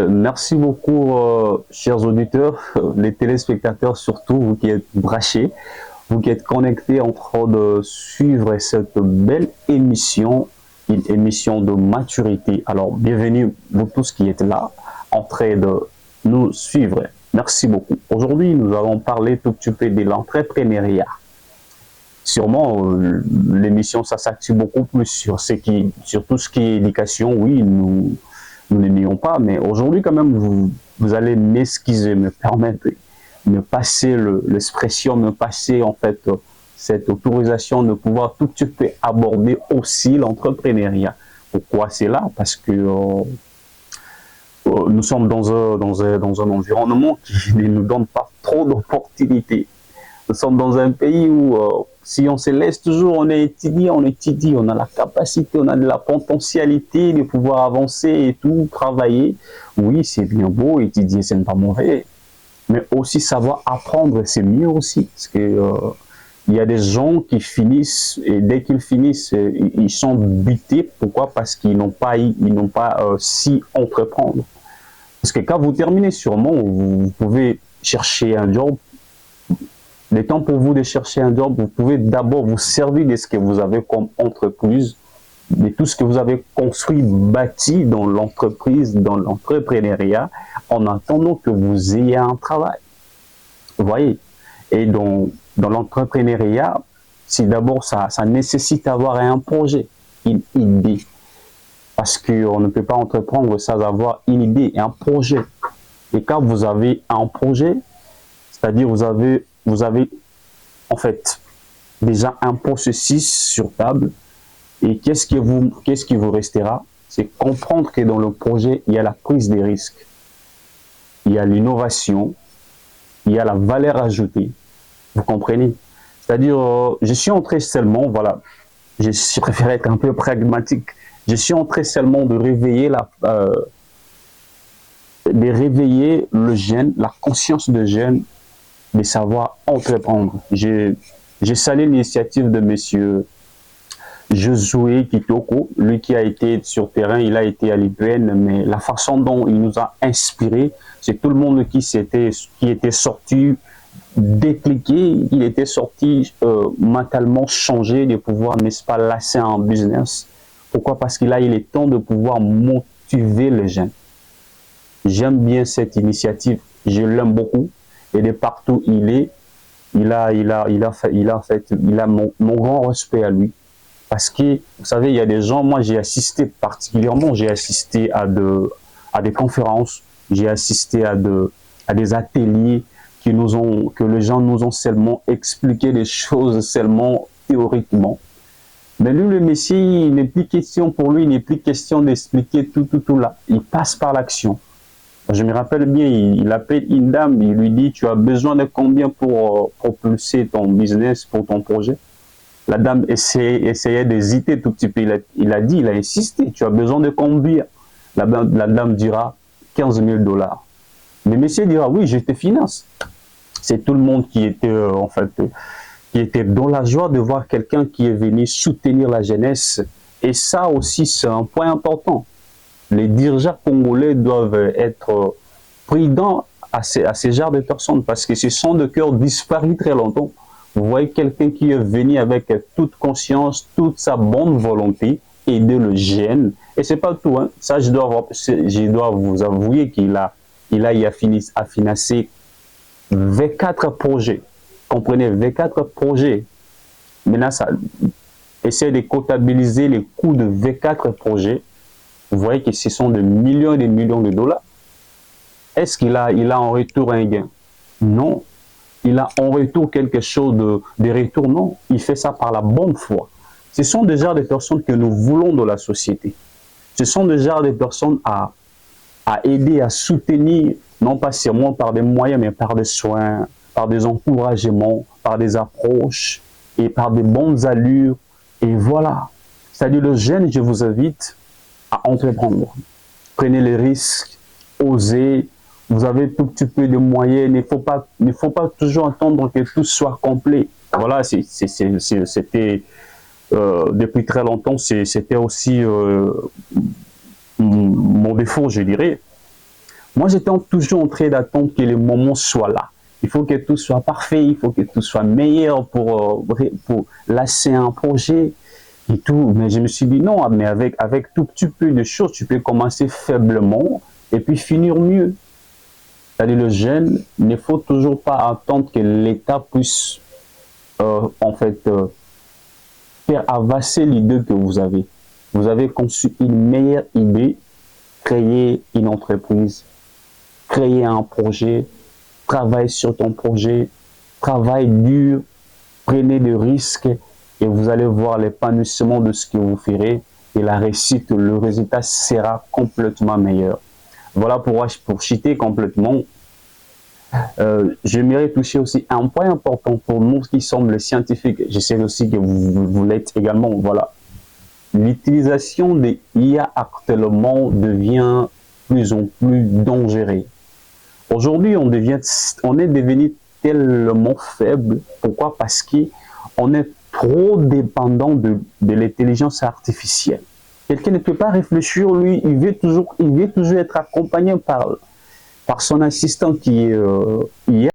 Merci beaucoup, chers auditeurs, les téléspectateurs surtout, vous qui êtes branchés, vous qui êtes connectés en train de suivre cette belle émission, une émission de maturité. Alors, bienvenue vous tous qui êtes là, en train de nous suivre. Merci beaucoup. Aujourd'hui, nous allons parler tout de suite de l'entrepreneuriat. Sûrement, l'émission, ça s'active beaucoup plus sur tout ce qui est éducation. Oui, nous ne nions pas, mais aujourd'hui, quand même, vous allez m'excuser, me permettre, me passer l'expression, me passer, en fait, cette autorisation de pouvoir tout de suite aborder aussi l'entrepreneuriat. Pourquoi c'est là? Parce que nous sommes dans un environnement qui ne nous donne pas trop d'opportunités. Nous sommes dans un pays où, si on se laisse toujours, on étudie, on a la capacité, on a de la potentialité de pouvoir avancer et tout, travailler. Oui, c'est bien beau, étudier, c'est pas mauvais. Mais aussi savoir apprendre, c'est mieux aussi. Parce que il y a des gens qui finissent, et dès qu'ils finissent, ils sont butés. Pourquoi? Parce qu'ils n'ont pas si entreprendre. Parce que quand vous terminez sûrement, vous pouvez chercher un job. Le temps pour vous de chercher un job, vous pouvez d'abord vous servir de ce que vous avez comme entreprise, de tout ce que vous avez construit, bâti dans l'entreprise, dans l'entrepreneuriat, en attendant que vous ayez un travail. Vous voyez? Et dans l'entrepreneuriat, si d'abord ça nécessite d'avoir un projet, une idée. Parce qu'on ne peut pas entreprendre sans avoir une idée, un projet. Et quand vous avez un projet, c'est-à-dire vous avez en fait déjà un processus sur table, et qu'est-ce qui vous restera? C'est comprendre que dans le projet, il y a la prise des risques, il y a l'innovation, il y a la valeur ajoutée. Vous comprenez? C'est-à-dire, je suis entré seulement, voilà, je préfère être un peu pragmatique, je suis entré seulement de réveiller le jeune, la conscience de jeune, de savoir entreprendre. J'ai salué l'initiative de monsieur Josué Kitoko, lui qui a été sur terrain, il a été à l'IPN, mais la façon dont il nous a inspiré, c'est tout le monde qui était sorti décliqué, il était sorti mentalement changé de pouvoir, n'est-ce pas, lasser un business. Pourquoi? Parce qu'il a eu le temps de pouvoir motiver les jeunes. J'aime bien cette initiative, je l'aime beaucoup. Et de partout il est, il a mon grand respect à lui. Parce que, vous savez, il y a des gens, moi j'ai assisté particulièrement, j'ai assisté à des conférences, j'ai assisté à des ateliers que les gens nous ont seulement expliqué des choses seulement théoriquement. Mais lui, le Messie, il n'est plus question pour lui, il n'est plus question d'expliquer tout là. Il passe par l'action. Je me rappelle bien, il appelle une dame, il lui dit, tu as besoin de combien pour propulser ton business, pour ton projet? La dame essayait d'hésiter tout petit peu. Il a insisté, tu as besoin de combien? La dame dira 15 000 $. Le monsieur dira, oui, je te finance. C'est tout le monde qui était, qui était dans la joie de voir quelqu'un qui est venu soutenir la jeunesse. Et ça aussi, c'est un point important. Les dirigeants congolais doivent être prudents à ces genres de personnes parce que ce sont de cœurs disparus très longtemps. Vous voyez quelqu'un qui est venu avec toute conscience, toute sa bonne volonté, aider le jeune. Et c'est pas tout, hein. Ça, je dois vous avouer qu'il a financé V4 projets. Comprenez, V4 projets. Maintenant, ça essaie de comptabiliser les coûts de V4 projets. Vous voyez que ce sont des millions et des millions de dollars. Est-ce qu'il a en retour un gain? Non. Il a en retour quelque chose de retour? Non. Il fait ça par la bonne foi. Ce sont déjà des personnes que nous voulons dans la société. Ce sont déjà des personnes à aider, à soutenir, non pas seulement par des moyens, mais par des soins, par des encouragements, par des approches et par des bonnes allures. Et voilà. C'est-à-dire, le jeune, je vous invite à entreprendre. Prenez les risques, osez. Vous avez tout petit peu de moyens. Il ne faut pas toujours attendre que tout soit complet. Voilà, c'était depuis très longtemps, c'était aussi mon défaut, je dirais. Moi, j'étais toujours en train d'attendre que le moment soit là. Il faut que tout soit parfait, il faut que tout soit meilleur pour lancer un projet et tout. Mais je me suis dit non, mais avec tout petit peu de choses, tu peux commencer faiblement et puis finir mieux. C'est-à-dire le jeune, il ne faut toujours pas attendre que l'État puisse en fait faire avancer l'idée que vous avez. Vous avez conçu une meilleure idée, créer une entreprise, créer un projet, travaille sur ton projet, travaille dur, prenez des risques et vous allez voir l'épanouissement de ce que vous ferez et la réussite, le résultat sera complètement meilleur. Voilà pour citer complètement. J'aimerais toucher aussi un point important pour nous qui sommes les scientifiques. Je sais aussi que vous l'êtes également. Voilà. L'utilisation des IA actuellement devient plus en plus dangereuse. Aujourd'hui, on est devenu tellement faible. Pourquoi? Parce qu'on est trop dépendant de l'intelligence artificielle. Quelqu'un ne peut pas réfléchir, lui, il veut toujours être accompagné par son assistant qui est IA.